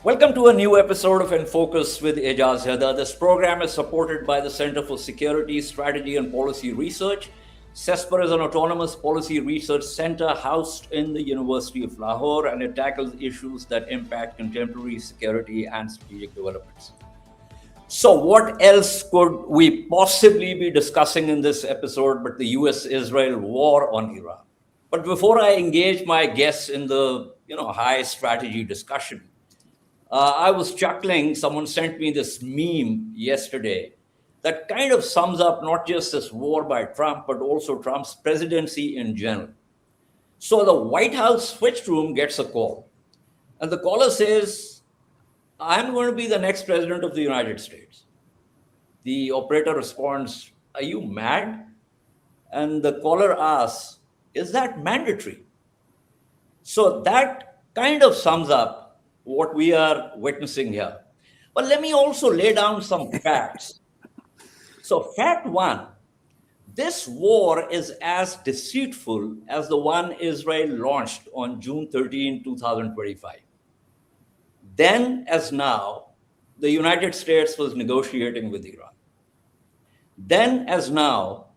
Welcome to a new episode of InFocus with Ejaz. Haider. This program is supported by the Center for Security, Strategy and Policy Research. CESPR is an autonomous policy research center housed in the University of Lahore, and it tackles issues that impact contemporary security and strategic developments. So what else could we possibly be discussing in this episode but the US-Israel war on Iran? But before I engage my guests in the high strategy discussion, I was chuckling. Someone sent me this meme yesterday that kind of sums up not just this war by Trump, but also Trump's presidency in general. So the White House switch room gets a call, and the caller says, "I'm going to be the next president of the United States." The operator responds, "Are you mad?" And the caller asks, "Is that mandatory?" So that kind of sums up what we are witnessing here. But let me also lay down some facts. So fact one, this war is as deceitful as the one Israel launched on June 13, 2025. Then as now, the United States was negotiating with Iran. Then as now,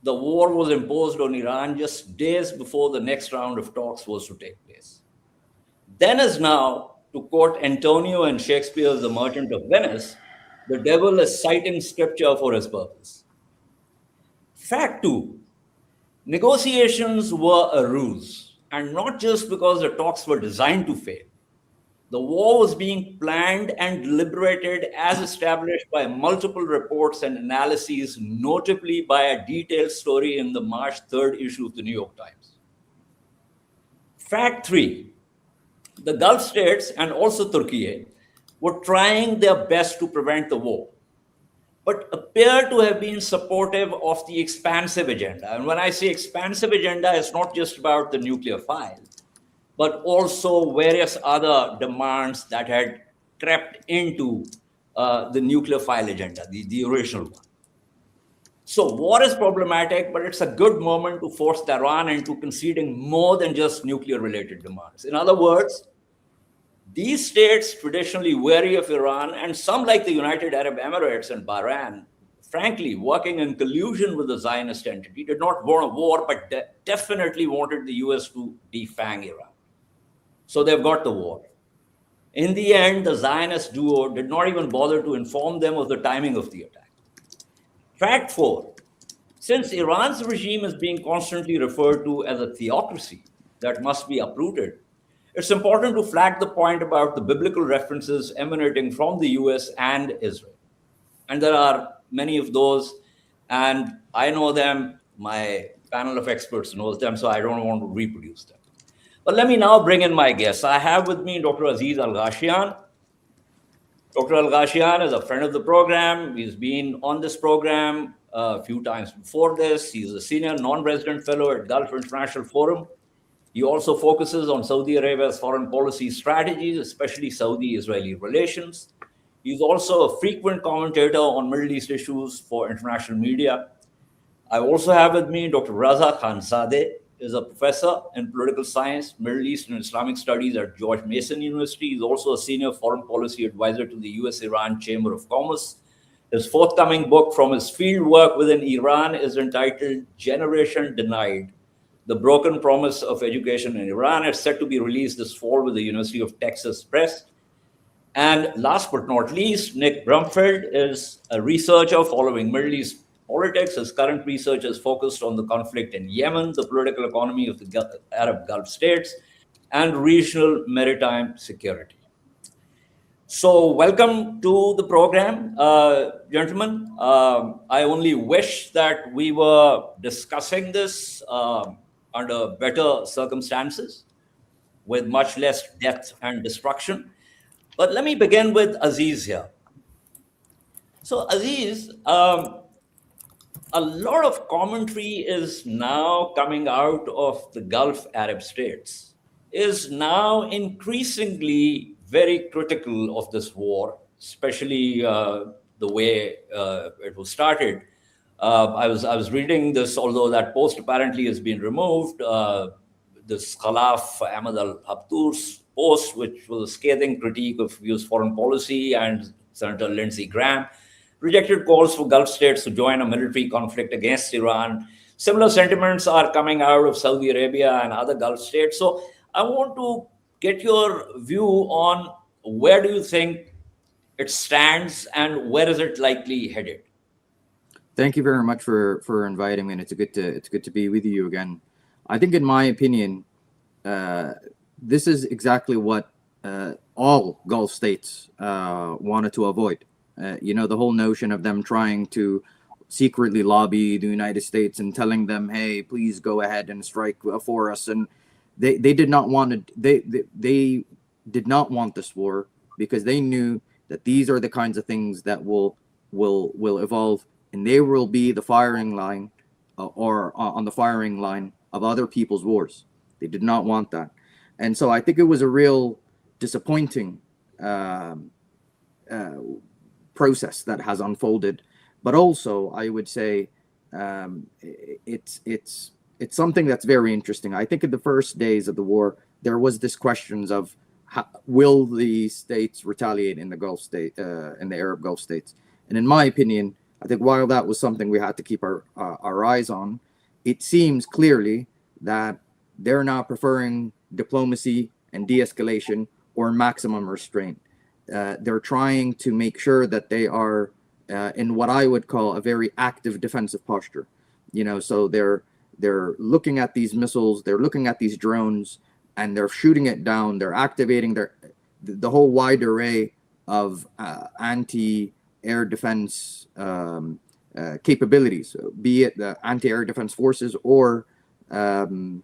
the war was imposed on Iran just days before the next round of talks was to take place. Then as now, to quote Antonio and Shakespeare's The Merchant of Venice, the devil is citing scripture for his purpose. Fact two, negotiations were a ruse, and not just because the talks were designed to fail. The war was being planned and deliberated as established by multiple reports and analyses, notably by a detailed story in the March 3rd issue of the New York Times. Fact three, the Gulf states and also Turkey were trying their best to prevent the war, but appear to have been supportive of the expansive agenda. And when I say expansive agenda, it's not just about the nuclear file, but also various other demands that had crept into the nuclear file agenda, the original one. So war is problematic, but it's a good moment to force Tehran into conceding more than just nuclear-related demands. In other words, these states traditionally wary of Iran, and some like the United Arab Emirates and Bahrain, frankly, working in collusion with the Zionist entity, did not want a war, but definitely wanted the US to defang Iran. So they've got the war. In the end, the Zionist duo did not even bother to inform them of the timing of the attack. Fact four, since Iran's regime is being constantly referred to as a theocracy that must be uprooted, it's important to flag the point about the biblical references emanating from the US and Israel. And there are many of those, and I know them, my panel of experts knows them, so I don't want to reproduce them. But let me now bring in my guests. I have with me Dr. Aziz Alghashian. Dr. Alghashian is a friend of the program. He's been on this program a few times before this. He's a senior non-resident fellow at Gulf International Forum. He also focuses on Saudi Arabia's foreign policy strategies, especially Saudi-Israeli relations. He's also a frequent commentator on Middle East issues for international media. I also have with me Dr. Reza Khanzadeh, is a professor in political science, Middle East and Islamic Studies at George Mason University. He's also a senior foreign policy advisor to the US-Iran Chamber of Commerce. His forthcoming book from his field work within Iran is entitled Generation Denied, The Broken Promise of Education in Iran. It's set to be released this fall with the University of Texas Press. And last but not least, Nick Brumfield is a researcher following Middle East politics. His current research is focused on the conflict in Yemen, the political economy of the Arab Gulf states, and regional maritime security. So welcome to the program, gentlemen. I only wish that we were discussing this under better circumstances with much less death and destruction. But let me begin with Aziz here. So Aziz, a lot of commentary is now coming out of the Gulf Arab states, is now increasingly very critical of this war, especially the way it was started. I was reading this, although that post apparently has been removed. This Khalaf Ahmad al-Habtour's post, which was a scathing critique of US foreign policy, and Senator Lindsey Graham rejected calls for Gulf states to join a military conflict against Iran. Similar sentiments are coming out of Saudi Arabia and other Gulf states. So I want to get your view on where do you think it stands and where is it likely headed? Thank you very much for inviting me, and it's good to be with you again. I think, in my opinion, this is exactly what all Gulf states wanted to avoid. The whole notion of them trying to secretly lobby the United States and telling them, "Hey, please go ahead and strike for us," and they did not want to. They did not want this war because they knew that these are the kinds of things that will evolve, and they will be the firing line or on the firing line of other people's wars. They did not want that. And so I think it was a real disappointing process that has unfolded. But also, I would say it's something that's very interesting. I think in the first days of the war, there was this questions of will the states retaliate in the Gulf state, in the Arab Gulf states? And in my opinion, I think while that was something we had to keep our eyes on, it seems clearly that they're now preferring diplomacy and de-escalation or maximum restraint. They're trying to make sure that they are in what I would call a very active defensive posture. So they're looking at these missiles, they're looking at these drones, and they're shooting it down. They're activating the whole wide array of anti-air defense capabilities, be it the anti-air defense forces or the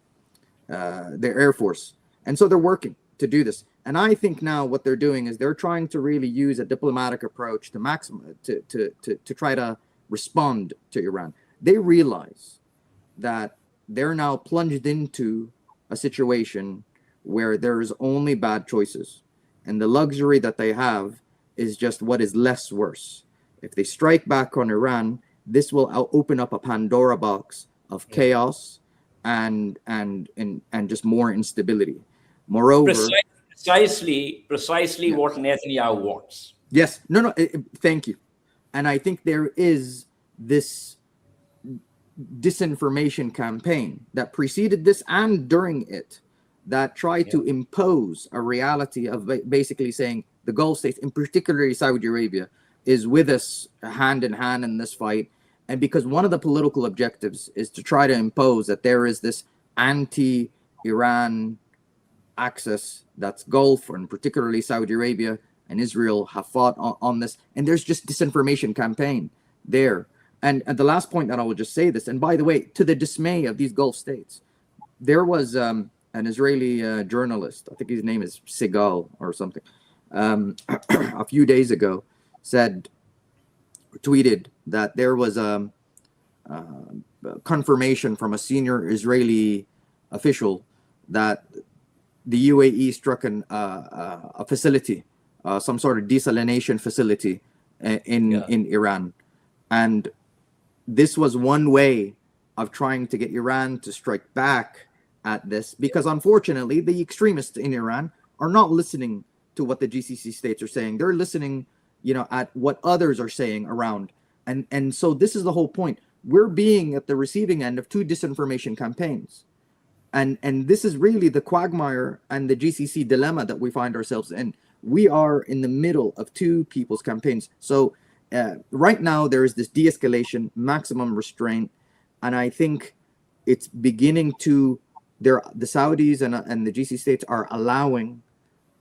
Air Force. And so they're working to do this. And I think now what they're doing is they're trying to really use a diplomatic approach to try to respond to Iran. They realize that they're now plunged into a situation where there's only bad choices. And the luxury that they have is just what is less worse. If they strike back on Iran, this will open up a Pandora box of chaos and just more instability. Moreover, precisely what Netanyahu wants. Yes, no, thank you. And I think there is this disinformation campaign that preceded this and during it that tried to impose a reality of basically saying the Gulf states, in particularly Saudi Arabia, is with us hand in hand in this fight. And because one of the political objectives is to try to impose that there is this anti-Iran axis that's Gulf, and particularly Saudi Arabia and Israel have fought on this. And there's just disinformation campaign there. And the last point that I will just say this, and by the way, to the dismay of these Gulf states, there was an Israeli journalist, I think his name is Segal or something, a few days ago tweeted that there was a confirmation from a senior Israeli official that the UAE struck a facility, some sort of desalination facility in Iran. And this was one way of trying to get Iran to strike back at this, because unfortunately, the extremists in Iran are not listening to what the GCC states are saying. They're listening, at what others are saying around. And so this is the whole point. We're being at the receiving end of two disinformation campaigns. And this is really the quagmire and the GCC dilemma that we find ourselves in. We are in the middle of two people's campaigns. So right now there is this de-escalation, maximum restraint, and I think it's beginning to the Saudis and the GCC states are allowing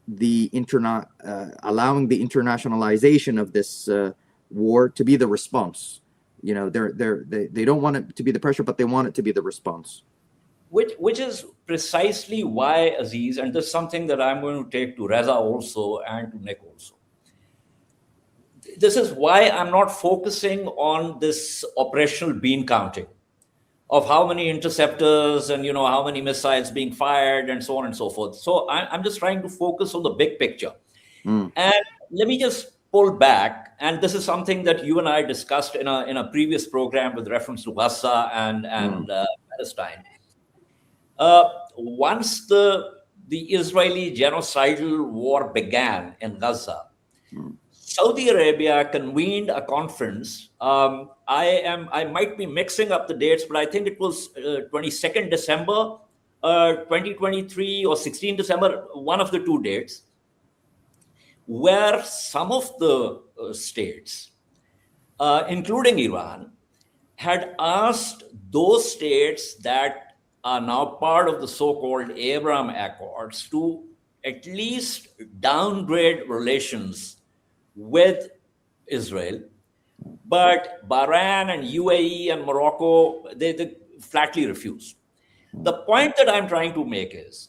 the internationalization of this war to be the response. They don't want it to be the pressure, but they want it to be the response. Which is precisely why, Aziz, and this is something that I'm going to take to Reza also and to Nick also. This is why I'm not focusing on this operational bean counting of how many interceptors and how many missiles being fired and so on and so forth. So I'm just trying to focus on the big picture. And let me just pull back. And this is something that you and I discussed in a previous program with reference to Gaza and Palestine. Once the the Israeli genocidal war began in Gaza, Saudi Arabia convened a conference. I might be mixing up the dates, but I think it was 22nd December, 2023, or 16 December, one of the two dates, where some of the states, including Iran, had asked those states that are now part of the so-called Abraham Accords to at least downgrade relations with Israel. But Bahrain and UAE and Morocco, they flatly refused. The point that I'm trying to make is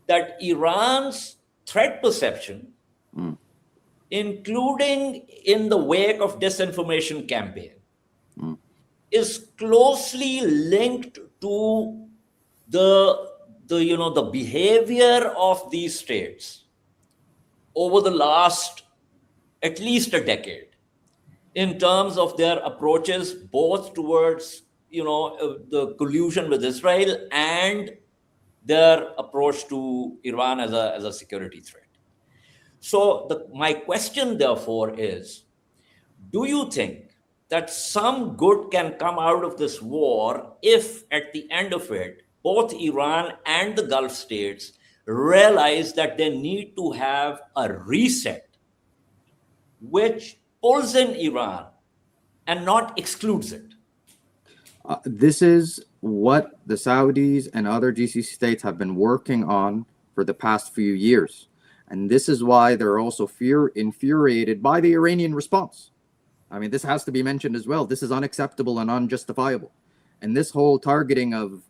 that Iran's threat perception, including in the wake of disinformation campaign, is closely linked to the behavior of these states over the last at least a decade, in terms of their approaches both towards the collusion with Israel and their approach to Iran as a security threat. So my question therefore is, do you think that some good can come out of this war if at the end of it, both Iran and the Gulf states realize that they need to have a reset which pulls in Iran and not excludes it? This is what the Saudis and other GCC states have been working on for the past few years. And this is why they're also infuriated by the Iranian response. I mean, this has to be mentioned as well. This is unacceptable and unjustifiable. And this whole targeting of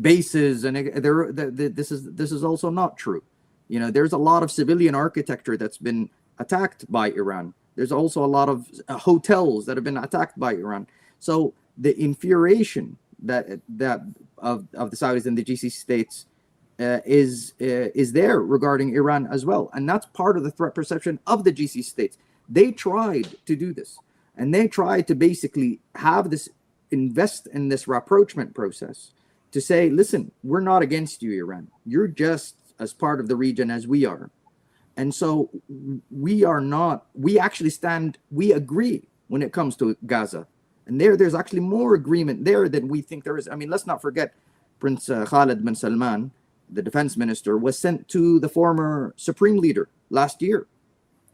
bases, and this is also not true. There's a lot of civilian architecture that's been attacked by Iran. There's also a lot of hotels that have been attacked by Iran. So the infuriation that of the Saudis and the GCC states is there regarding Iran as well, and that's part of the threat perception of the GCC states. They tried to do this, and they tried to basically have this invest in this rapprochement process to say, listen, we're not against you, Iran. You're just as part of the region as we are. And so we agree when it comes to Gaza. And there's actually more agreement there than we think there is. I mean, let's not forget Prince Khalid bin Salman, the defense minister, was sent to the former supreme leader last year.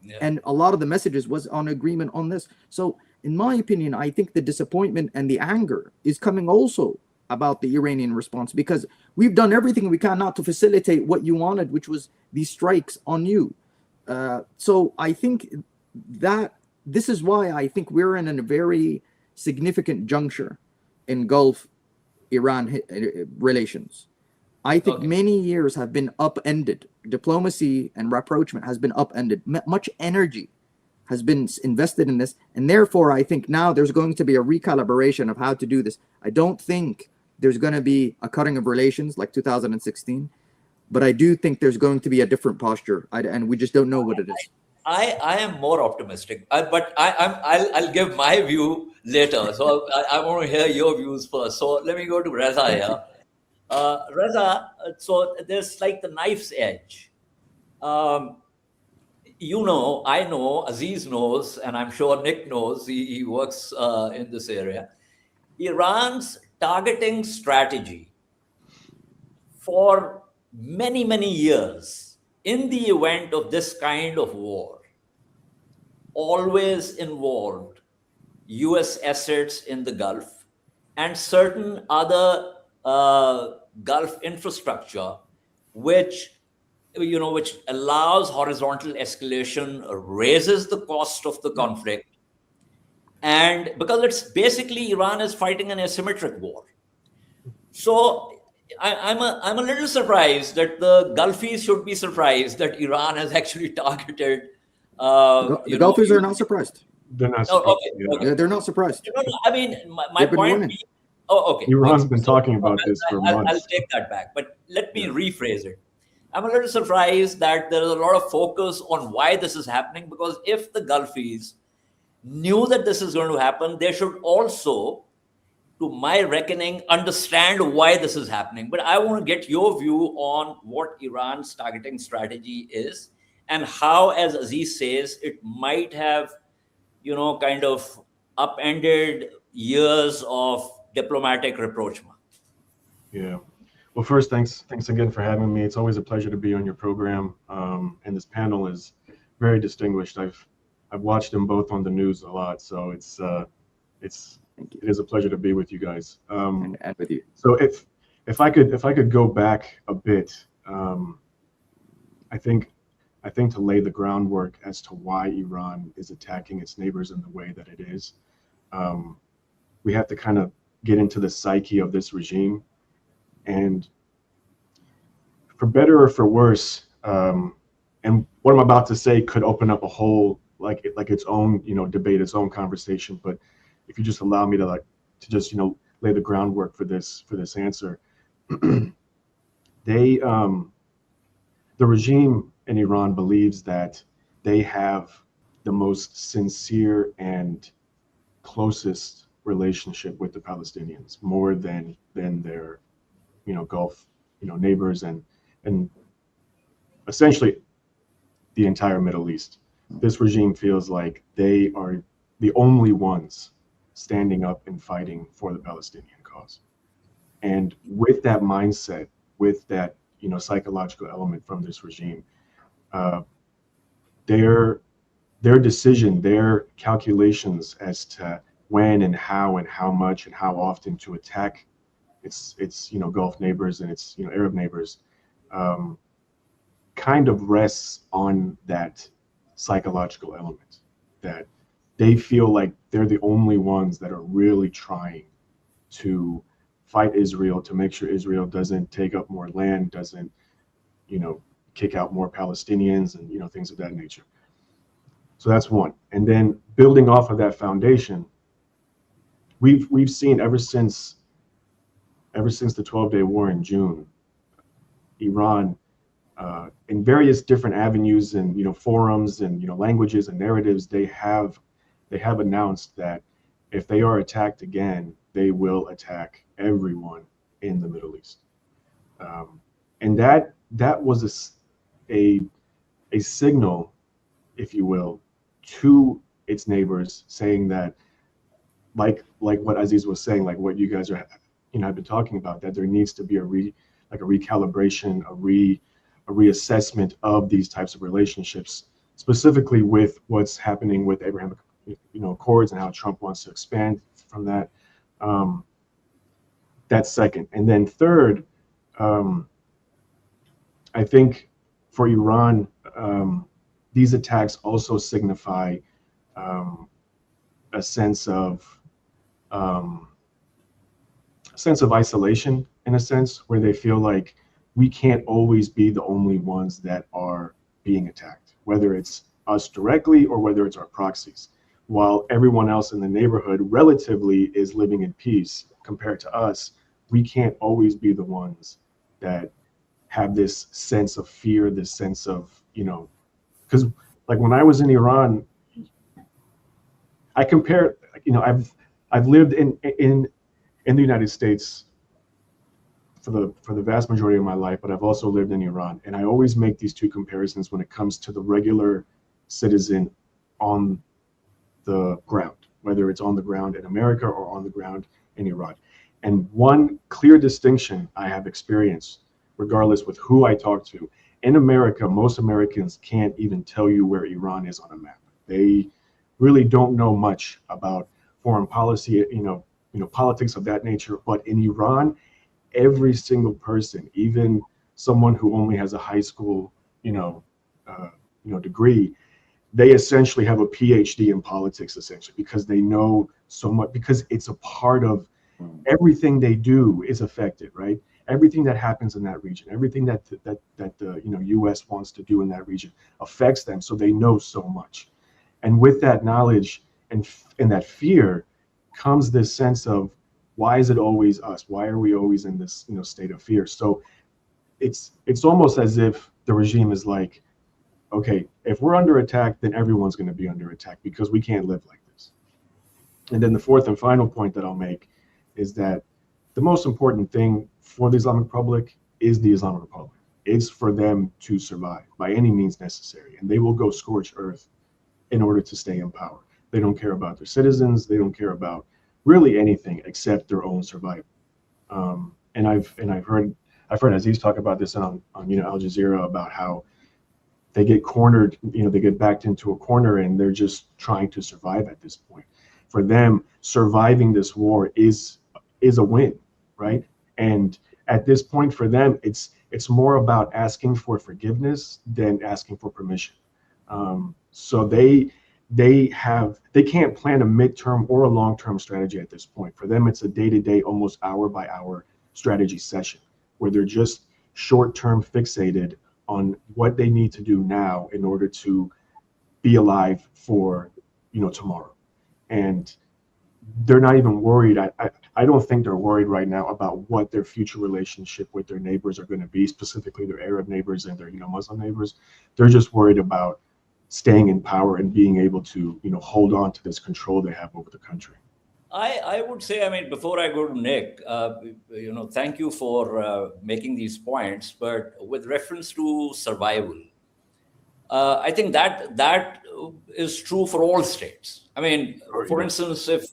Yeah. And a lot of the messages was on agreement on this. So in my opinion, I think the disappointment and the anger is coming also about the Iranian response, because we've done everything we can not to facilitate what you wanted, which was these strikes on you. So I think that this is why I think we're in a very significant juncture in Gulf-Iran relations. I think many years have been upended. Diplomacy and rapprochement has been upended. Much energy has been invested in this. And therefore, I think now there's going to be a recalibration of how to do this. I don't think there's going to be a cutting of relations like 2016, but I do think there's going to be a different posture, and we just don't know what it is. I am more optimistic, but I'll give my view later. So I want to hear your views first. So let me go to Reza here. Reza, so there's like the knife's edge. I know, Aziz knows, and I'm sure Nick knows, he works in this area. Iran's targeting strategy for many, many years in the event of this kind of war always involved US assets in the Gulf and certain other Gulf infrastructure, which allows horizontal escalation, raises the cost of the conflict. And because it's basically Iran is fighting an asymmetric war. So I'm a little surprised that the Gulfies should be surprised that Iran has actually targeted. The Gulfies are not surprised. They're not surprised. Okay. They're not surprised. I mean, my point. Okay. Iran's been talking about this for months. I'll take that back, but let me rephrase it. I'm a little surprised that there is a lot of focus on why this is happening, because if the Gulfies knew that this is going to happen, they should also to my reckoning, understand why this is happening. But I want to get your view on what Iran's targeting strategy is and how, as Aziz says, it might have, kind of upended years of diplomatic rapprochement. Yeah. Well, first, thanks again for having me. It's always a pleasure to be on your program, and this panel is very distinguished. I've watched them both on the news a lot, so it is a pleasure to be with you guys. And with you. So if I could go back a bit, I think to lay the groundwork as to why Iran is attacking its neighbors in the way that it is, we have to kind of get into the psyche of this regime. And for better or for worse, and what I'm about to say could open up a whole like its own debate, its own conversation. But if you just allow me to just lay the groundwork for this answer, the regime in Iran believes that they have the most sincere and closest relationship with the Palestinians, more than their Gulf neighbors and essentially the entire Middle East. This regime feels like they are the only ones standing up and fighting for the Palestinian cause. And with that mindset, with that psychological element from this regime, their decision, their calculations as to when and how much and how often to attack its Gulf neighbors and its Arab neighbors, kind of rests on that psychological element, that they feel like they're the only ones that are really trying to fight Israel, to make sure Israel doesn't take up more land, doesn't kick out more Palestinians and things of that nature. So that's one. And then building off of that foundation, we've seen ever since the 12-day war in June, Iran, in various different avenues and forums and languages and narratives, they have announced that if they are attacked again, they will attack everyone in the Middle East, and that was a signal, if you will, to its neighbors, saying that, like what Aziz was saying, like what you guys are have been talking about, that there needs to be a recalibration, a reassessment of these types of relationships, specifically with what's happening with Abraham Accords and how Trump wants to expand from that. That's second. And then third, I think for Iran, these attacks also signify a sense of isolation, in a sense, where they feel like we can't always be the only ones that are being attacked, whether it's us directly or whether it's our proxies. While everyone else in the neighborhood relatively is living in peace compared to us, we can't always be the ones that have this sense of fear, this sense of, because like when I was in Iran, I compare, I've lived in the United States for the vast majority of my life, but I've also lived in Iran, and I always make these two comparisons when it comes to the regular citizen on the ground, whether it's on the ground in America or on the ground in Iran. And one clear distinction I have experienced, regardless with who I talk to, in America, most Americans can't even tell you where Iran is on a map. They really don't know much about foreign policy, politics of that nature. But in Iran, every single person, even someone who only has a high school, degree, they essentially have a PhD in politics, essentially, because they know so much, because it's a part of everything they do is affected, right? Everything that happens in that region, everything that the U.S. wants to do in that region affects them, so they know so much. And with that knowledge and that fear comes this sense of, why is it always us? Why are we always in this state of fear? So it's almost as if the regime is like, okay, if we're under attack, then everyone's going to be under attack, because we can't live like this. And then the fourth and final point that I'll make is that the most important thing for the Islamic Republic is the Islamic Republic. It's for them to survive by any means necessary, and they will go scorched earth in order to stay in power. They don't care about their citizens. They don't care about really anything except their own survival. And I've heard Aziz talk about this on Al Jazeera about how they get cornered, they get backed into a corner, and they're just trying to survive at this point. For them, surviving this war is a win, right? And at this point, for them, it's more about asking for forgiveness than asking for permission. So they can't plan a midterm or a long-term strategy at this point. For them, it's a day-to-day, almost hour-by-hour strategy session where they're just short-term fixated on what they need to do now in order to be alive for tomorrow. And they're not even worried. I don't think they're worried right now about what their future relationship with their neighbors are going to be, specifically their Arab neighbors and their Muslim neighbors. They're just worried about staying in power and being able to hold on to this control they have over the country. I would say, before I go to Nick, thank you for making these points. But with reference to survival, I think that is true for all states. For instance, if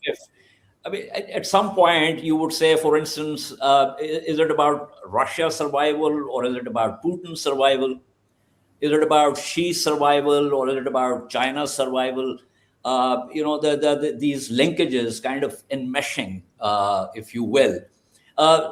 at some point you would say, for instance, is it about Russia's survival or is it about Putin's survival? Is it about Xi's survival or is it about China's survival? These linkages kind of enmeshing, if you will.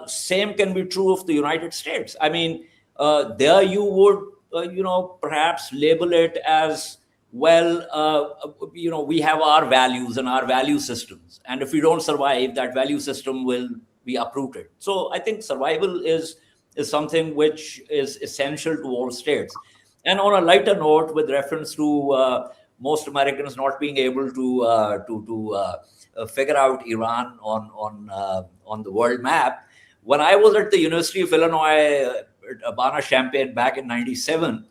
Same can be true of the United States. There you would, perhaps label it as, well, we have our values and our value systems. And if we don't survive, that value system will be uprooted. So I think survival is something which is essential to all states. And on a lighter note, with reference to most Americans not being able to figure out Iran on the world map, when I was at the University of Illinois, Urbana-Champaign back in '97,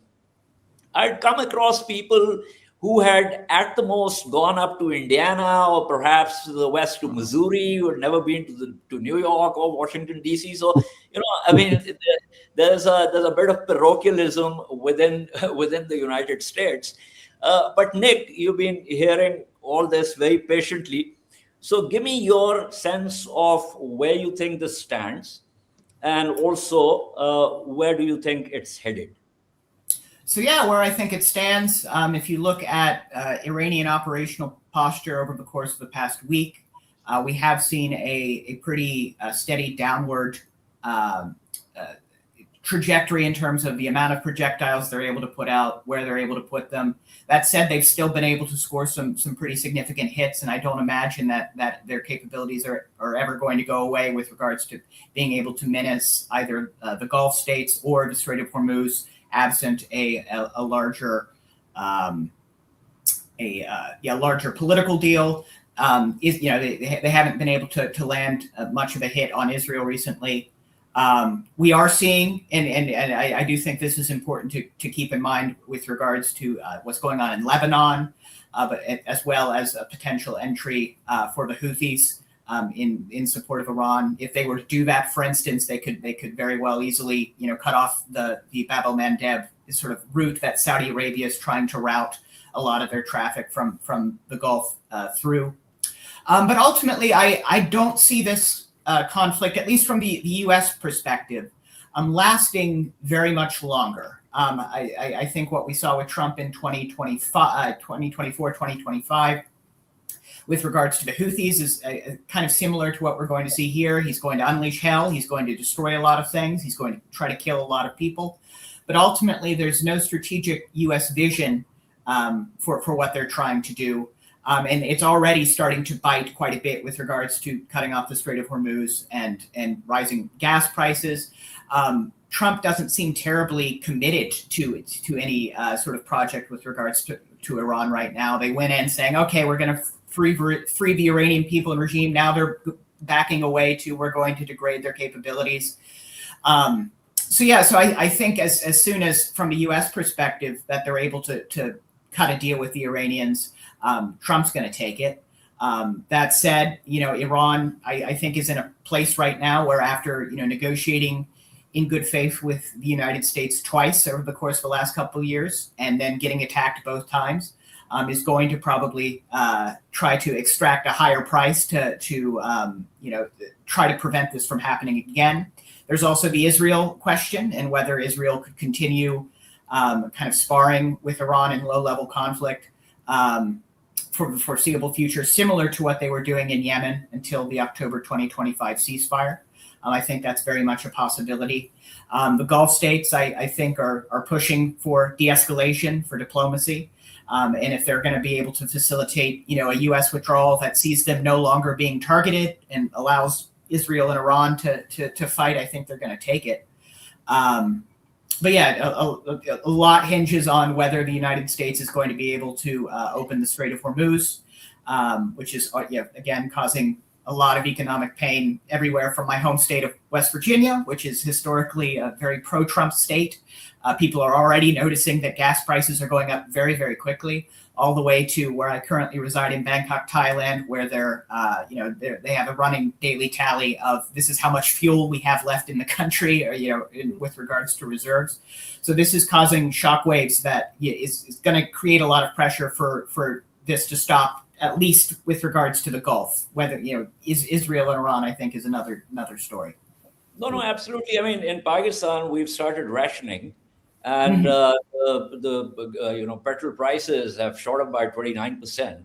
I'd come across people who had at the most gone up to Indiana or perhaps to the west to Missouri, who had never been to New York or Washington, D.C. So, there's a bit of parochialism within the United States. But Nick, you've been hearing all this very patiently. So give me your sense of where you think this stands, and also where do you think it's headed? So where I think it stands, if you look at Iranian operational posture over the course of the past week, we have seen a pretty steady downward trajectory in terms of the amount of projectiles they're able to put out, where they're able to put them. That said, they've still been able to score some pretty significant hits, and I don't imagine that their capabilities are ever going to go away with regards to being able to menace either the Gulf states or the Strait of Hormuz, absent a larger larger political deal. They haven't been able to land much of a hit on Israel recently. We are seeing, and I do think this is important to keep in mind with regards to what's going on in Lebanon, but as well as a potential entry for the Houthis in support of Iran. If they were to do that, for instance, they could very well easily cut off the Bab el-Mandeb sort of route that Saudi Arabia is trying to route a lot of their traffic from the Gulf through. But ultimately, I don't see this conflict, at least from the U.S. perspective, lasting very much longer. I think what we saw with Trump in 2024, 2025, with regards to the Houthis is kind of similar to what we're going to see here. He's going to unleash hell. He's going to destroy a lot of things. He's going to try to kill a lot of people. But ultimately, there's no strategic U.S. vision for what they're trying to do. And it's already starting to bite quite a bit with regards to cutting off the Strait of Hormuz and rising gas prices. Trump doesn't seem terribly committed to any sort of project with regards to Iran right now. They went in saying, okay, we're going to free the Iranian people and regime. Now they're backing away to we're going to degrade their capabilities. So I think as soon as from the U.S. perspective that they're able to cut a deal with the Iranians, Trump's going to take it. That said, Iran, I think, is in a place right now where after, negotiating in good faith with the United States twice over the course of the last couple of years, and then getting attacked both times, is going to probably try to extract a higher price to try to prevent this from happening again. There's also the Israel question and whether Israel could continue kind of sparring with Iran in low-level conflict for the foreseeable future, similar to what they were doing in Yemen until the October 2025 ceasefire. I think that's very much a possibility. The Gulf states, I think, are pushing for de-escalation, for diplomacy. And if they're going to be able to facilitate, a U.S. withdrawal that sees them no longer being targeted and allows Israel and Iran to fight, I think they're going to take it. But yeah, a lot hinges on whether the United States is going to be able to open the Strait of Hormuz, which is, again, causing a lot of economic pain everywhere from my home state of West Virginia, which is historically a very pro-Trump state. People are already noticing that gas prices are going up very, very quickly, all the way to where I currently reside in Bangkok, Thailand, where they have a running daily tally of this is how much fuel we have left in the country, or, with regards to reserves. So this is causing shockwaves that is going to create a lot of pressure for this to stop, at least with regards to the Gulf. Whether, is Israel and Iran, I think, is another story. No, absolutely. I mean, in Pakistan, we've started rationing. And the petrol prices have shot up by 29%,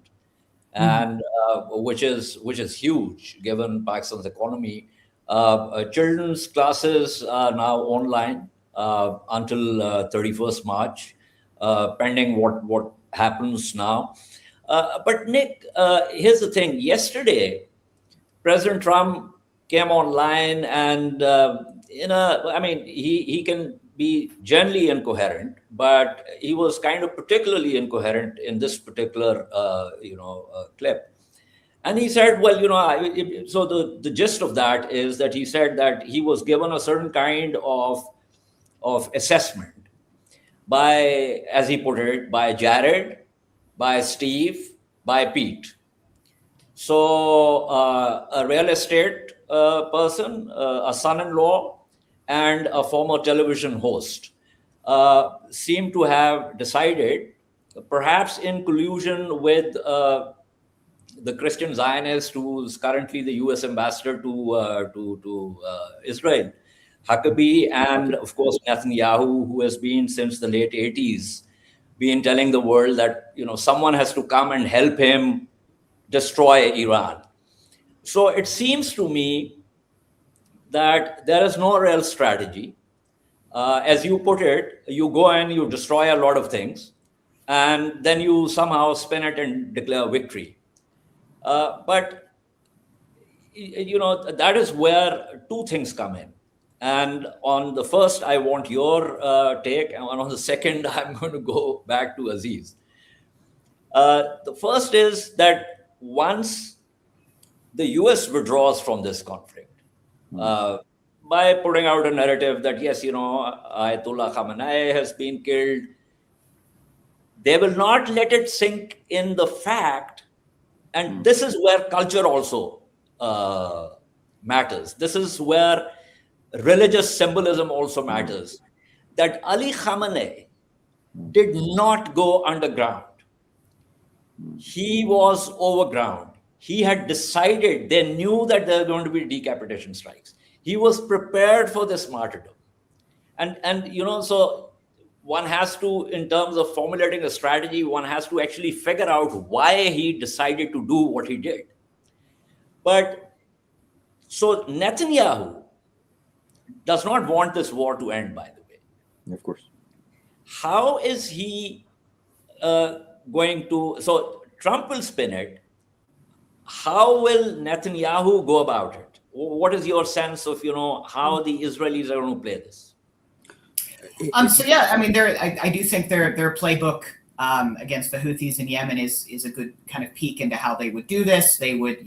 and which is huge given Pakistan's economy. Children's classes are now online until 31st March, pending what happens now. But Nick, here's the thing. Yesterday, President Trump came online, and he can be generally incoherent, but he was kind of particularly incoherent in this particular clip. And he said, well, so the gist of that is that he said that he was given a certain kind of assessment by, as he put it, by Jared, by Steve, by Pete. So a real estate person, a son-in-law, and a former television host seem to have decided, perhaps in collusion with the Christian Zionist who's currently the U.S. ambassador to Israel, Huckabee, and of course Netanyahu, who has been since the late 80s, been telling the world that someone has to come and help him destroy Iran. So it seems to me that there is no real strategy. As you put it, you go and you destroy a lot of things, and then you somehow spin it and declare victory. But that is where two things come in. And on the first, I want your take, and on the second, I'm going to go back to Aziz. The first is that once the US withdraws from this conflict, by putting out a narrative that, yes, Ayatollah Khamenei has been killed, they will not let it sink in the fact, and this is where culture also matters. This is where religious symbolism also matters, that Ali Khamenei did not go underground. He was overground. He had decided, they knew that there were going to be decapitation strikes. He was prepared for this martyrdom. And so one has to, in terms of formulating a strategy, one has to actually figure out why he decided to do what he did. But so Netanyahu does not want this war to end, by the way. Of course. How is he going to, so Trump will spin it. How will Netanyahu go about it? What is your sense of, how the Israelis are going to play this? So yeah, I mean, I do think their playbook against the Houthis in Yemen is a good kind of peek into how they would do this. They would,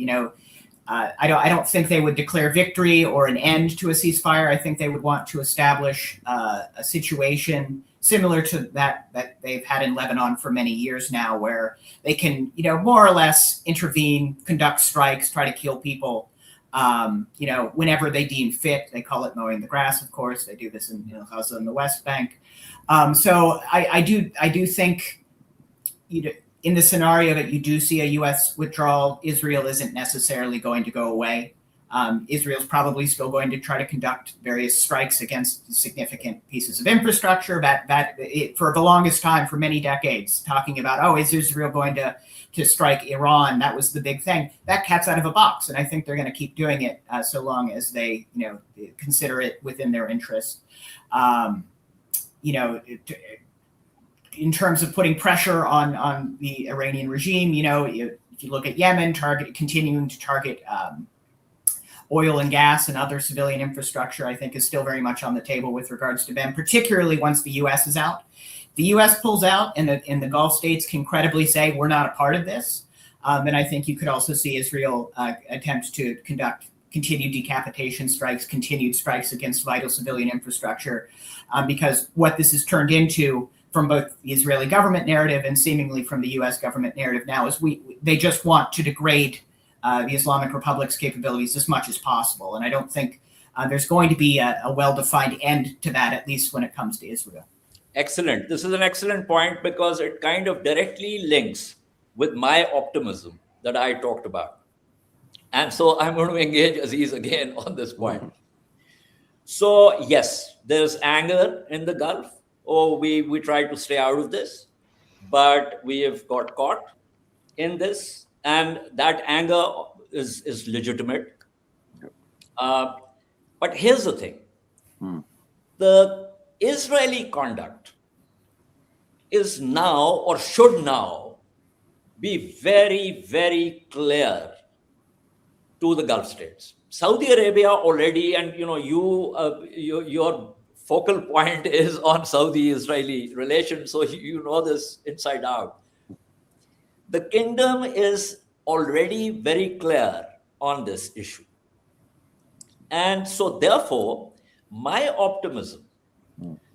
I don't think they would declare victory or an end to a ceasefire. I think they would want to establish a situation similar to that they've had in Lebanon for many years now, where they can, more or less intervene, conduct strikes, try to kill people, whenever they deem fit. They call it mowing the grass, of course. They do this in Gaza and the West Bank. So I do think, in the scenario that you do see a U.S. withdrawal, Israel isn't necessarily going to go away. Israel's probably still going to try to conduct various strikes against significant pieces of infrastructure. For the longest time, for many decades, talking about, is Israel going to strike Iran? That was the big thing. That cat's out of a box, and I think they're going to keep doing it so long as they, consider it within their interest. In terms of putting pressure on the Iranian regime, if you look at Yemen, continuing to target oil and gas and other civilian infrastructure, I think is still very much on the table with regards to them, particularly once the U.S. is out. The U.S. pulls out, and the Gulf states can credibly say, we're not a part of this. And I think you could also see Israel attempt to conduct continued decapitation strikes, continued strikes against vital civilian infrastructure, because what this has turned into, from both the Israeli government narrative and seemingly from the U.S. government narrative now, is they just want to degrade the Islamic Republic's capabilities as much as possible. And I don't think there's going to be a well-defined end to that, at least when it comes to Israel. Excellent. This is an excellent point, because it kind of directly links with my optimism that I talked about. And so I'm going to engage Aziz again on this point. So yes, there's anger in the Gulf. We tried to stay out of this, but we have got caught in this. And that anger is legitimate. But here's the thing. The Israeli conduct is now, or should now, be very, very clear to the Gulf states. Saudi Arabia already, and your focal point is on Saudi-Israeli relations, so you know this inside out. The kingdom is already very clear on this issue. And so therefore, my optimism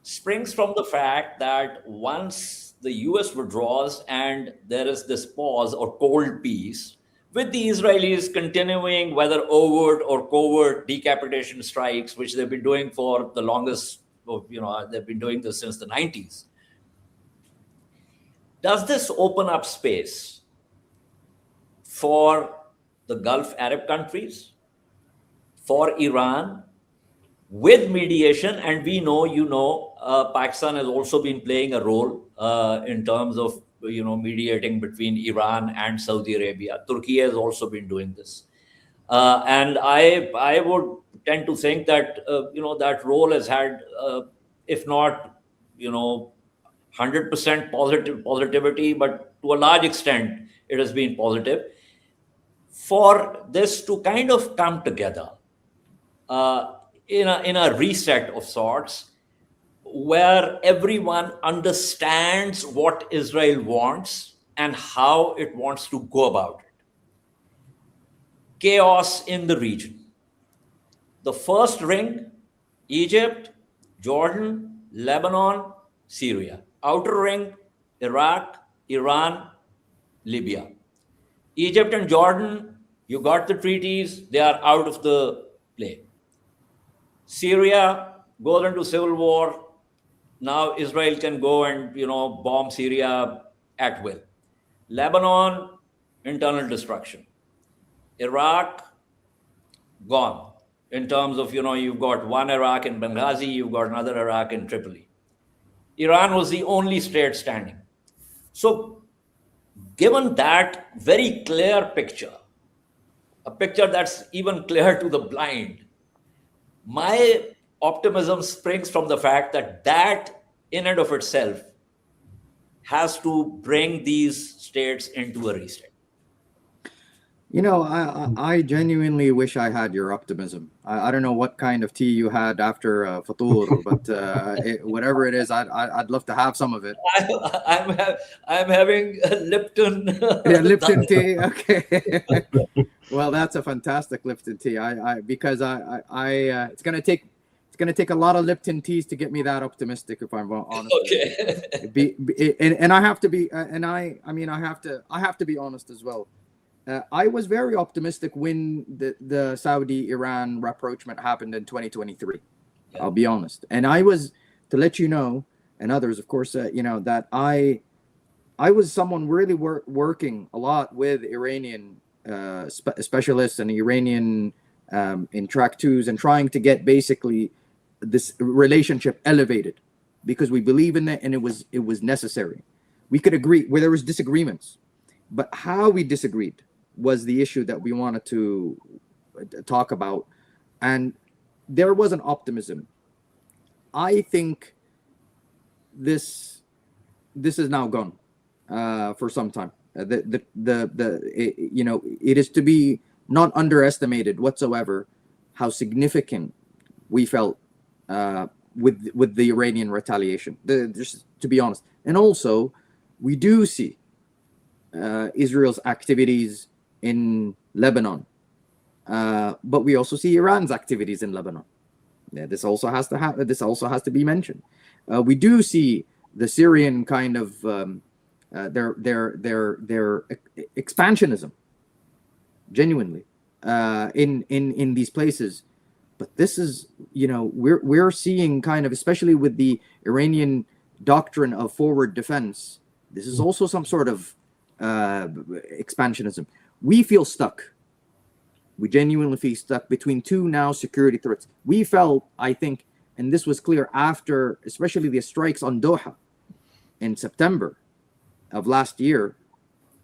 springs from the fact that once the US withdraws and there is this pause or cold peace, with the Israelis continuing, whether overt or covert decapitation strikes, which they've been doing for the longest, they've been doing this since the 90s. Does this open up space for the Gulf Arab countries, for Iran, with mediation? And we know, Pakistan has also been playing a role in terms of, mediating between Iran and Saudi Arabia. Turkey has also been doing this. And I would tend to think that, that role has had, if not, 100% positivity, but to a large extent, it has been positive. For this to kind of come together in a reset of sorts, where everyone understands what Israel wants and how it wants to go about it. Chaos in the region. The first ring, Egypt, Jordan, Lebanon, Syria. Outer ring, Iraq, Iran, Libya. Egypt and Jordan, you got the treaties, they are out of the play. Syria goes into civil war. Now Israel can go and, bomb Syria at will. Lebanon, internal destruction. Iraq, gone. In terms of, you've got one Iraq in Benghazi, you've got another Iraq in Tripoli. Iran was the only state standing. So given that very clear picture, a picture that's even clear to the blind, my optimism springs from the fact that in and of itself has to bring these states into a reset. I genuinely wish I had your optimism. I don't know what kind of tea you had after Fatur, but whatever it is, I'd love to have some of it. I'm having Lipton. Yeah, Lipton tea. Okay. Well, that's a fantastic Lipton tea. Because it's gonna going to take a lot of Lipton teas to get me that optimistic, if I'm honest. Okay. And I have to be, I have to be honest as well. I was very optimistic when the Saudi-Iran rapproachement happened in 2023. Yeah. I'll be honest. And I was, to let you know, and others, of course, that I was someone really working a lot with Iranian specialists and Iranian in track twos, and trying to get basically this relationship elevated, because we believe in it and it was necessary. We could agree where there was disagreements, but how we disagreed was the issue that we wanted to talk about. And there was an optimism. I think this is now gone for some time. It is to be not underestimated whatsoever how significant we felt with the Iranian retaliation. Just to be honest, and also we do see Israel's activities in Lebanon, but we also see Iran's activities in Lebanon. Yeah, this also has to happen. This also has to be mentioned. We do see the Syrian kind of their expansionism, genuinely, in these places. But this is, we're seeing kind of, especially with the Iranian doctrine of forward defense, this is also some sort of expansionism. We feel stuck. We genuinely feel stuck between two now security threats. We felt, I think, and this was clear after, especially the strikes on Doha in September of last year,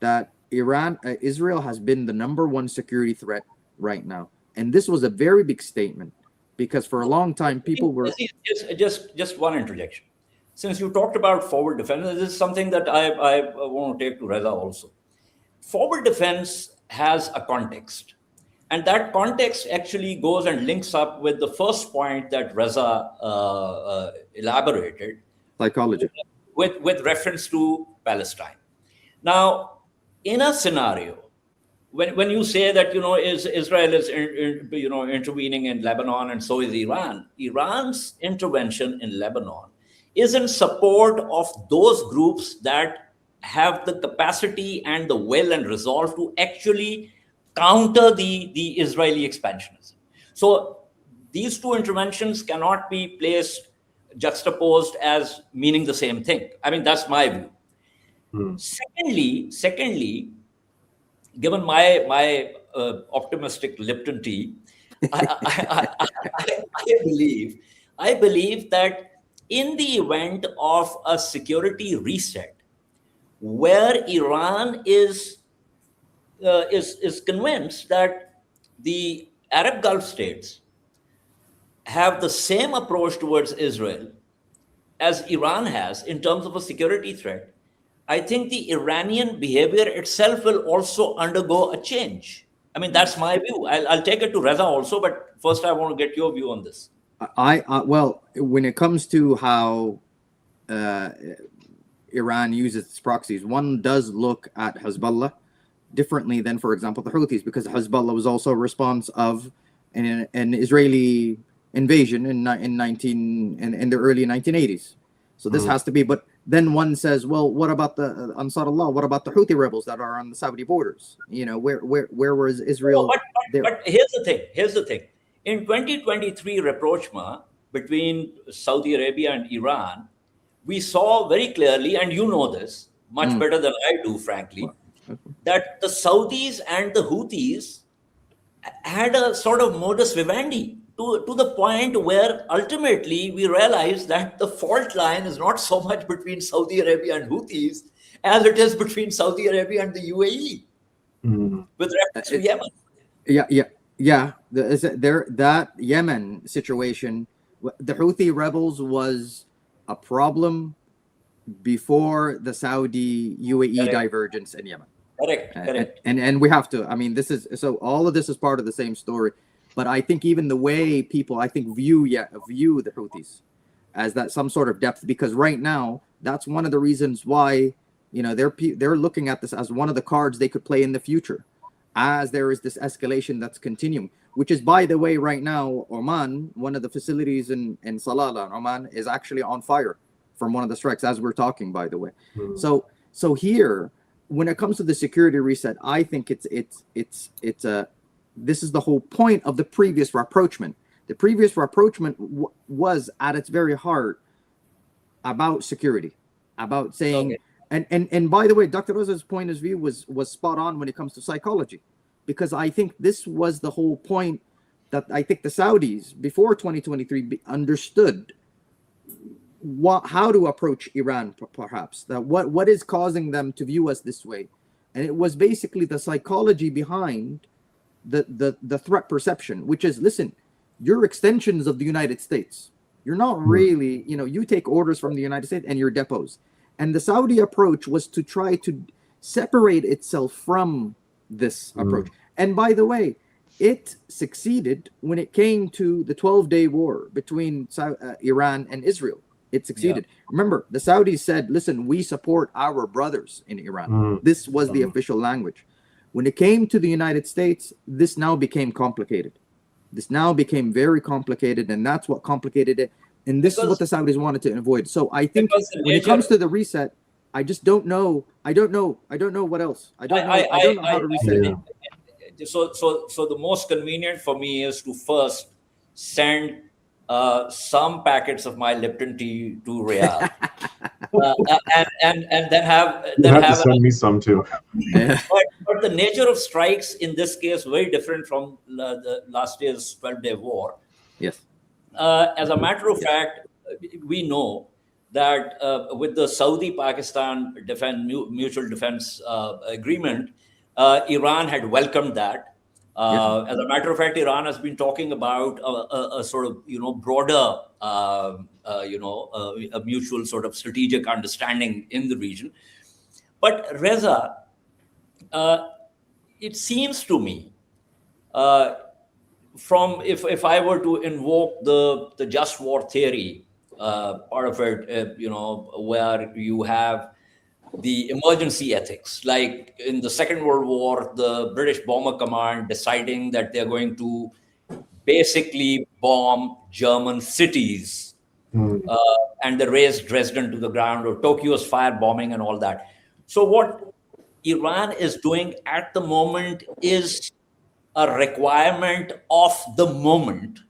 that Israel has been the #1 security threat right now. And this was a very big statement, because for a long time people were... Just one interjection. Since you talked about forward defense, this is something that I want to take to Reza also. Forward defense has a context. And that context actually goes and links up with the first point that Reza elaborated. Psychology. With reference to Palestine. Now, in a scenario, when you say that, Israel is intervening in Lebanon and so is Iran, Iran's intervention in Lebanon is in support of those groups that have the capacity and the will and resolve to actually counter the Israeli expansionism. So these two interventions cannot be placed juxtaposed as meaning the same thing. I mean, that's my view. Secondly, given my optimistic Lipton tea, I believe that in the event of a security reset, where Iran is convinced that the Arab Gulf states have the same approach towards Israel as Iran has in terms of a security threat, I think the Iranian behavior itself will also undergo a change. I mean, that's my view. I'll take it to Reza also, but first I want to get your view on this. Well, when it comes to how Iran uses its proxies, one does look at Hezbollah differently than, for example, the Houthis, because Hezbollah was also a response of an Israeli invasion in the early 1980s. So this has to be, but then one says, well, what about the Ansar Allah? What about the Houthi rebels that are on the Saudi borders? Where was Israel? But here's the thing. In 2023 rapprochement between Saudi Arabia and Iran, we saw very clearly, and you know this much better than I do, frankly, that the Saudis and the Houthis had a sort of modus vivendi to the point where ultimately we realized that the fault line is not so much between Saudi Arabia and Houthis as it is between Saudi Arabia and the UAE with reference to Yemen. Yeah. That Yemen situation, the Houthi rebels was a problem before the Saudi UAE divergence in Yemen. Correct. And we have to, I mean, all of this is part of the same story. But I think even the way people, view the Houthis as that some sort of depth, because right now that's one of the reasons why they're looking at this as one of the cards they could play in the future, as there is this escalation that's continuing. which is, by the way, right now, Oman, one of the facilities in Salalah, Oman, is actually on fire from one of the strikes as we're talking, by the way. So here, when it comes to the security reset, I think this is the whole point of the previous rapprochement. The previous rapprochement was at its very heart about security, about saying, and by the way, Dr. Reza's point of view was spot on when it comes to psychology, because I think this was the whole point that I think the Saudis before 2023 understood how to approach Iran, perhaps, that what is causing them to view us this way. And it was basically the psychology behind the threat perception, which is, listen, you're extensions of the United States. You're not really, you take orders from the United States and you're depots. And the Saudi approach was to try to separate itself from this approach. And by the way, it succeeded when it came to the 12-day war between Iran and Israel. It succeeded. Remember, the Saudis said, listen, we support our brothers in Iran. This was the official language. When it came to the United States, this now became complicated. This now became very complicated, and that's what complicated it. And this is what the Saudis wanted to avoid. So I think when it comes to the reset, I just don't know. I don't know what else. I don't know how to reset it. So the most convenient for me is to first send some packets of my Lipton tea to Riyadh, and then have to send me some too. But the nature of strikes in this case very different from the last year's 12-day war. Yes. As a matter of fact, we know that with the Saudi-Pakistan mutual defense agreement, Iran had welcomed that. As a matter of fact, Iran has been talking about a sort of, broader, a mutual sort of strategic understanding in the region. But Reza, it seems to me, from if I were to invoke the just war theory, part of it, where you have the emergency ethics, like in the Second World War, the British Bomber Command deciding that they're going to basically bomb German cities, and they razed Dresden to the ground, or Tokyo's firebombing and all that. So what Iran is doing at the moment is a requirement of the moment.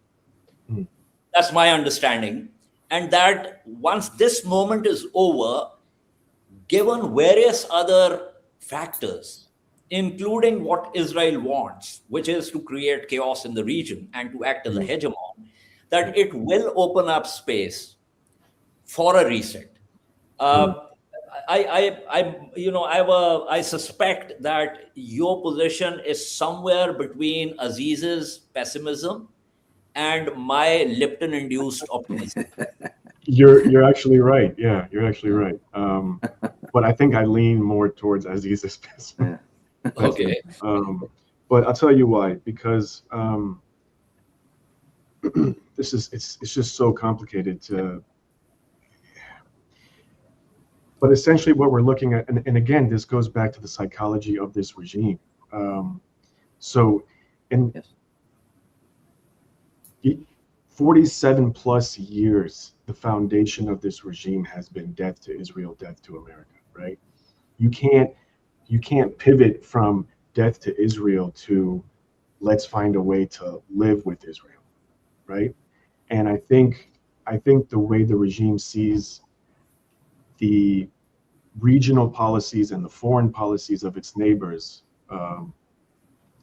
That's my understanding. And that once this moment is over, given various other factors, including what Israel wants, which is to create chaos in the region and to act as a hegemon, that it will open up space for a reset. I suspect that your position is somewhere between Aziz's pessimism and my Lipton-induced optimism. You're actually right. Yeah, you're actually right. But I think I lean more towards Aziz's pessimism. Okay. But I'll tell you why. Because it's just so complicated to. But essentially, what we're looking at, and again, this goes back to the psychology of this regime. So, in 47 plus years, the foundation of this regime has been death to Israel, death to America. Right? You can't pivot from death to Israel to let's find a way to live with Israel. Right? And I think the way the regime sees the regional policies and the foreign policies of its neighbors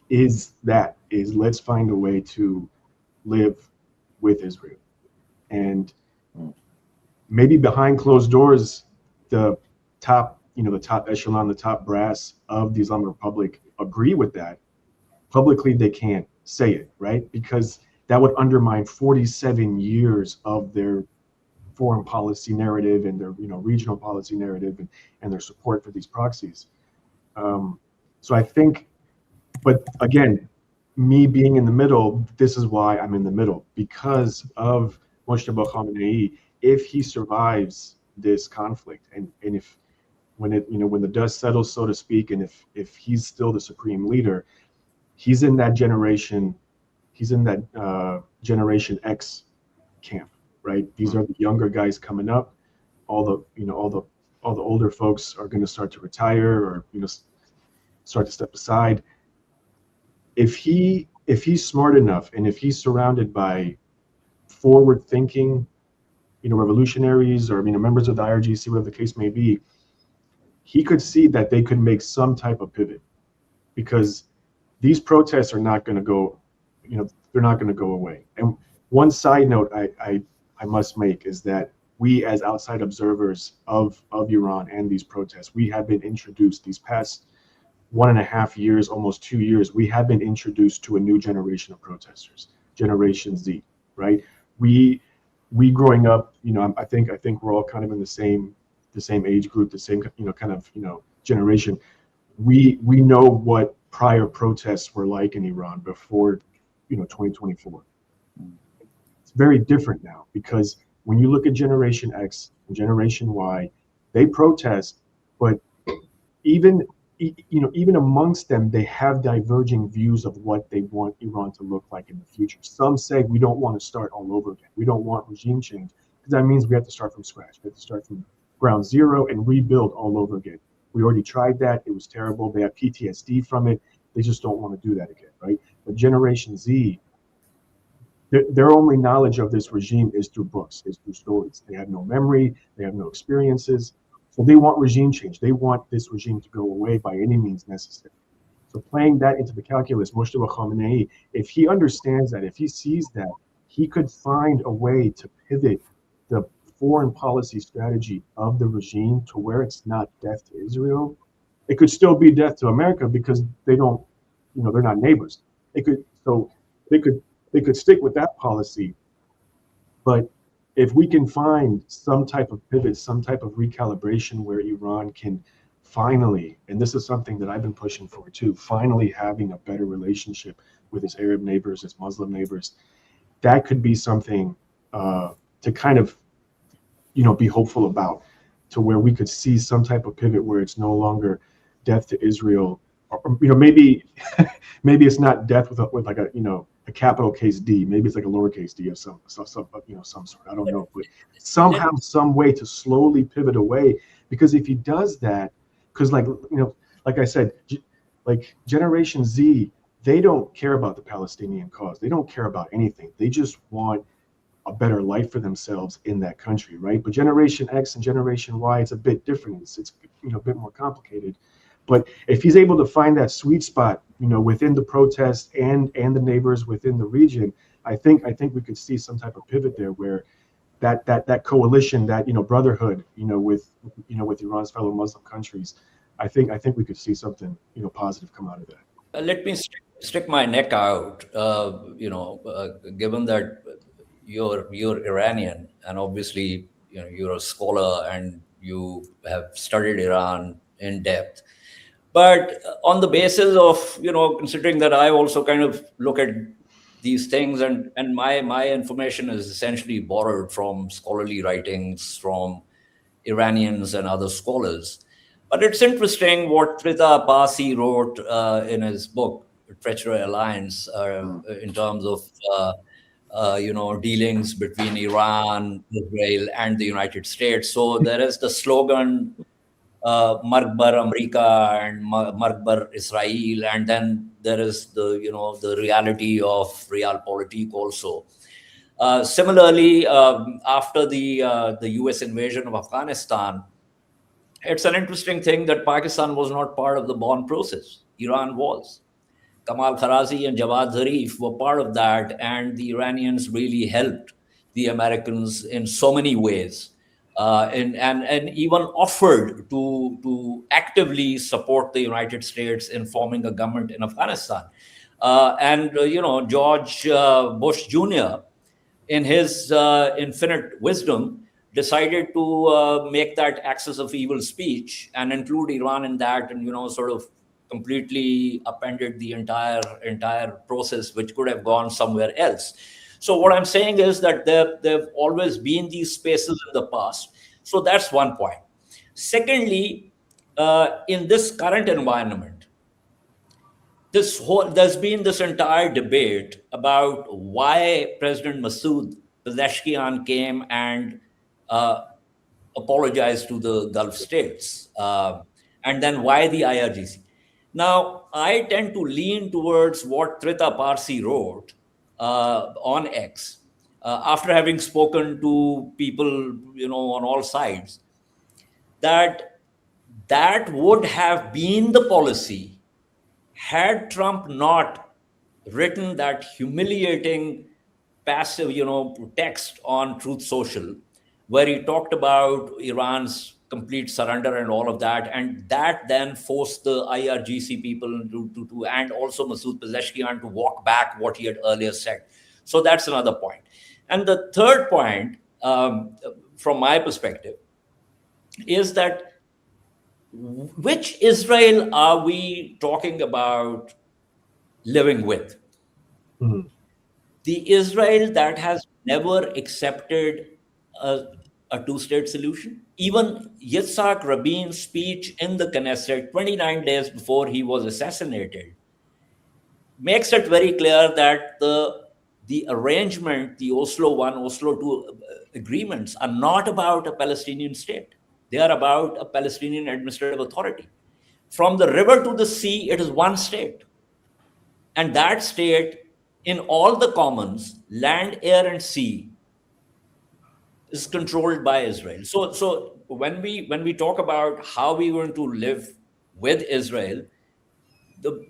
is let's find a way to live with Israel. And maybe behind closed doors, the top echelon, the top brass of the Islamic Republic agree with that. Publicly, they can't say it, right? Because that would undermine 47 years of their foreign policy narrative and their regional policy narrative and their support for these proxies. So I think, but again, me being in the middle, this is why I'm in the middle, because of Mojtaba Khamenei. If he survives this conflict, and if when the dust settles, so to speak, and if he's still the supreme leader, he's in that generation Generation X camp, right? These are the younger guys coming up. All the older folks are going to start to retire or start to step aside. If he's smart enough and if he's surrounded by forward-thinking, revolutionaries or members of the IRGC, whatever the case may be, he could see that they could make some type of pivot, because these protests are not going to go, they're not going to go away. And one side note I must make is that we, as outside observers of Iran and these protests, we have been introduced these past 1.5 years, almost 2 years, we have been introduced to a new generation of protesters, Generation Z, right? We growing up, I think we're all kind of in the same age group, the same generation. We know what prior protests were like in Iran before 2024. It's very different now, because when you look at Generation X and Generation Y, they protest, but even amongst them, they have diverging views of what they want Iran to look like in the future. Some say we don't want to start all over again. We don't want regime change, because that means we have to start from scratch. We have to start from ground zero and rebuild all over again. We already tried that. It was terrible. They have PTSD from it. They just don't want to do that again, right? But Generation Z, their only knowledge of this regime is through books, is through stories. They have no memory. They have no experiences. So they want regime change. They want this regime to go away by any means necessary. So playing that into the calculus, Moshtaba Khamenei, if he understands that, if he sees that, he could find a way to pivot the foreign policy strategy of the regime to where it's not death to Israel. It could still be death to America, because they don't, they're not neighbors. They could stick with that policy. But if we can find some type of pivot, some type of recalibration where Iran can finally, and this is something that I've been pushing for too, finally having a better relationship with its Arab neighbors, its Muslim neighbors, that could be something to kind of, be hopeful about, to where we could see some type of pivot where it's no longer death to Israel, or maybe it's not death with like a capital case D. Maybe it's like a lowercase d of some sort. I don't know, but somehow, some way to slowly pivot away. Because if he does that, because like I said, like Generation Z, they don't care about the Palestinian cause. They don't care about anything. They just want a better life for themselves in that country, right? But Generation X and Generation Y, it's a bit different. It's a bit more complicated. But if he's able to find that sweet spot, within the protests and the neighbors within the region, I think we could see some type of pivot there, where that coalition, that brotherhood, with Iran's fellow Muslim countries, I think we could see something positive come out of that. Let me stick my neck out. Given that you're Iranian, and obviously you're a scholar and you have studied Iran in depth. But on the basis of, considering that I also kind of look at these things, and my information is essentially borrowed from scholarly writings from Iranians and other scholars. But it's interesting what Reza Abbasi wrote in his book, Treachery Alliance, in terms of, dealings between Iran, Israel, and the United States. So there is the slogan, Marg bar America and Marg bar Israel, and then there is the reality of realpolitik also. Similarly, after the US invasion of Afghanistan, it's an interesting thing that Pakistan was not part of the Bonn process. Iran was. Kamal Kharazi and Jawad Zarif were part of that, and the Iranians really helped the Americans in so many ways. And even offered to actively support the United States in forming a government in Afghanistan. George Bush Jr., in his infinite wisdom, decided to make that axis of evil speech and include Iran in that, and sort of completely upended the entire process, which could have gone somewhere else. So what I'm saying is that there've always been these spaces in the past. So that's one point. Secondly, in this current environment, there's been this entire debate about why President Masoud Pezeshkian came and apologized to the Gulf states, and then why the IRGC. Now, I tend to lean towards what Trita Parsi wrote on X after having spoken to people, on all sides, that would have been the policy had Trump not written that humiliating passive, text on Truth Social, where he talked about Iran's complete surrender and all of that, and that then forced the IRGC people to and also Masoud Pezeshkian to walk back what he had earlier said. So that's another point. And the third point, from my perspective, is that which Israel are we talking about living with? Mhm. The Israel that has never accepted a two-state solution? Even Yitzhak Rabin's speech in the Knesset 29 days before he was assassinated makes it very clear that the arrangement, the Oslo I, Oslo II agreements are not about a Palestinian state. They are about a Palestinian administrative authority. From the river to the sea, it is one state. And that state, in all the commons, land, air, and sea, is controlled by Israel. So when we talk about how we're going to live with Israel,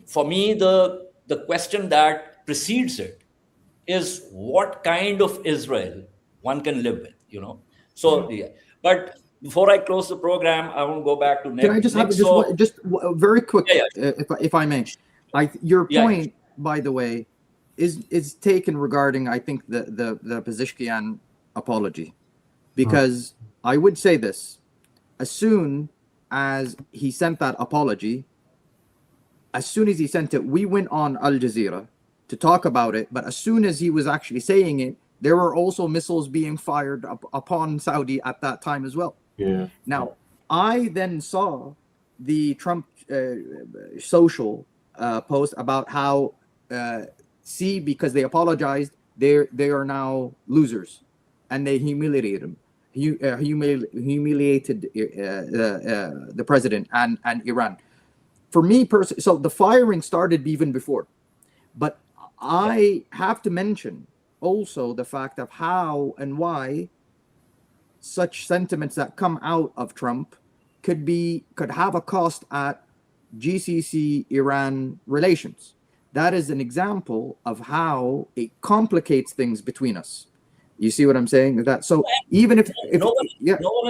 for me, the question that precedes it is what kind of Israel one can live with, So, yeah. But before I close the program, I want to go back to Nick. Can I just have Nick, very quick, Yeah. if I may? Your Yeah. point, by the way, is taken regarding, I think, the Pezeshkian apology, because I would say this: as soon as he sent that apology, as soon as he sent it, we went on Al Jazeera to talk about it. But as soon as he was actually saying it, there were also missiles being fired upon Saudi at that time as well. Yeah. Now, I then saw the Trump social post about how because they apologized, they are now losers, and they humiliated him. Humiliated the president and Iran. For me personally, so the firing started even before, but I have to mention also the fact of how and why such sentiments that come out of Trump could have a cost at GCC Iran relations. That is an example of how it complicates things between us. You see what I'm saying? That so even if no one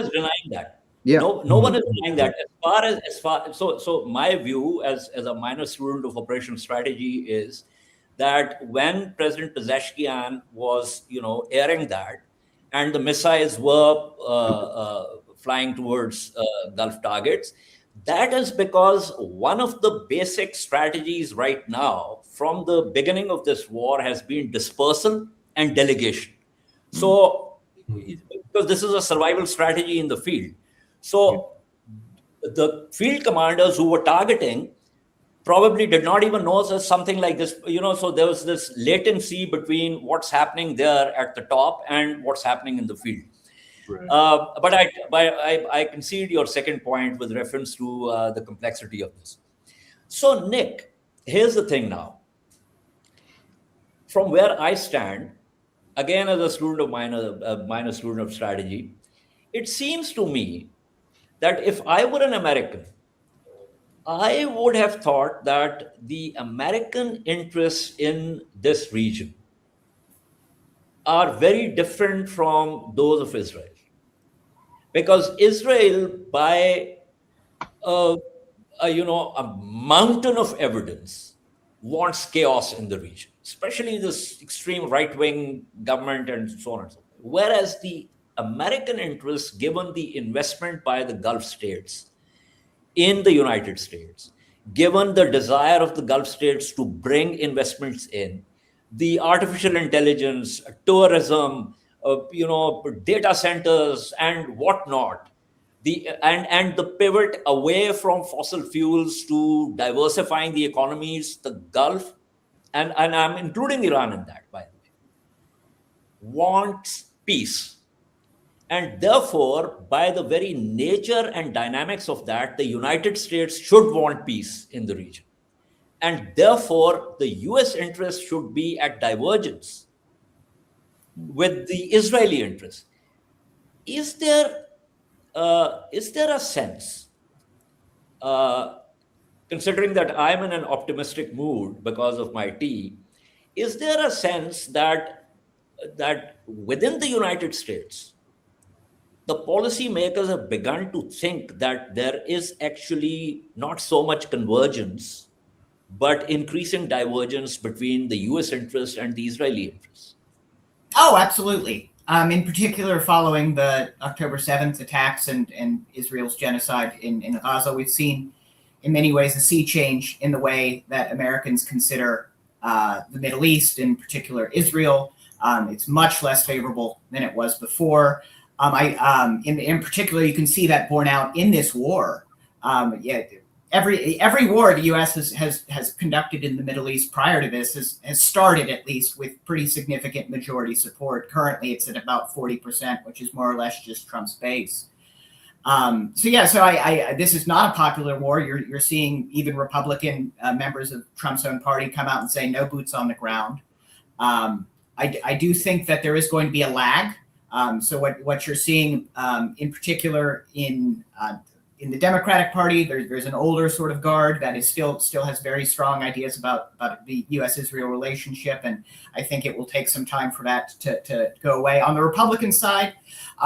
is denying that. Yeah. No one is denying that. So my view as a minor student of operational strategy is that when President Pezeshkian was, airing that, and the missiles were flying towards Gulf targets, that is because one of the basic strategies right now, from the beginning of this war, has been dispersal and delegation. So, because this is a survival strategy in the field. So, the field commanders who were targeting probably did not even know something like this, so there was this latency between what's happening there at the top and what's happening in the field. Right. But I concede your second point with reference to the complexity of this. So, Nick, here's the thing now. From where I stand, again, as a student of minor student of strategy, it seems to me that if I were an American, I would have thought that the American interests in this region are very different from those of Israel. Because Israel, by a mountain of evidence, wants chaos in the region, especially this extreme right-wing government and so on and so forth. Whereas the American interests, given the investment by the Gulf states in the United States, given the desire of the Gulf states to bring investments in, the artificial intelligence, tourism, data centers and whatnot, and the pivot away from fossil fuels to diversifying the economies, the Gulf, and I'm including Iran in that, by the way, wants peace. And therefore, by the very nature and dynamics of that, the United States should want peace in the region. And therefore, the US interest should be at divergence with the Israeli interest. Is there a sense, considering that I'm in an optimistic mood because of my tea, is there a sense that within the United States, the policymakers have begun to think that there is actually not so much convergence, but increasing divergence between the US interest and the Israeli interest? Oh, absolutely. In particular, following the October 7th attacks and Israel's genocide in Gaza, we've seen in many ways a sea change in the way that Americans consider the Middle East, in particular Israel. It's much less favorable than it was before. In particular, you can see that borne out in this war. Every war the U.S. has conducted in the Middle East prior to this has started at least with pretty significant majority support. Currently, it's at about 40%, which is more or less just Trump's base. This is not a popular war. You're seeing even Republican members of Trump's own party come out and say no boots on the ground. I do think that there is going to be a lag. So what you're seeing in particular in the Democratic Party, there's an older sort of guard that is still has very strong ideas about the U.S.-Israel relationship, and I think it will take some time for that to go away. On the Republican side,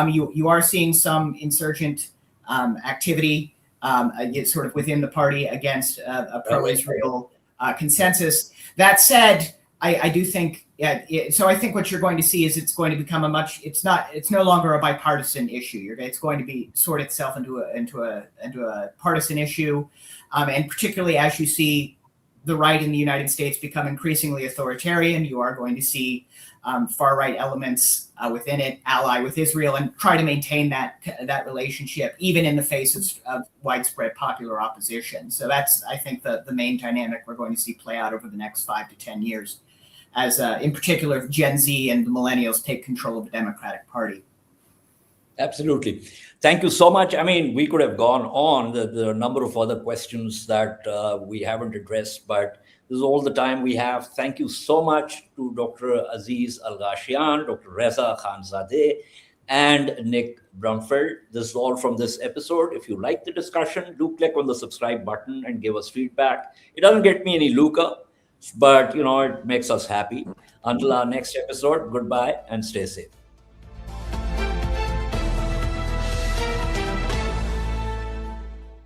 you are seeing some insurgent activity sort of within the party against a pro-Israel consensus. That said, I do think, so I think what you're going to see is it's going to become it's no longer a bipartisan issue. It's going to be sort itself into a partisan issue. And particularly as you see the right in the United States become increasingly authoritarian, you are going to see far-right elements within it ally with Israel and try to maintain that relationship, even in the face of widespread popular opposition. So that's, I think, the main dynamic we're going to see play out over the next 5 to 10 years, as in particular Gen Z and the millennials take control of the Democratic Party. Absolutely. Thank you so much. I mean, we could have gone on. There are a number of other questions that we haven't addressed, but this is all the time we have. Thank you so much to Dr. Aziz Alghashian, Dr. Reza Khanzadeh, and Nick Brumfield. This is all from this episode. If you like the discussion, do click on the subscribe button and give us feedback. It doesn't get me any lucre, but it makes us happy. Until our next episode, goodbye and stay safe.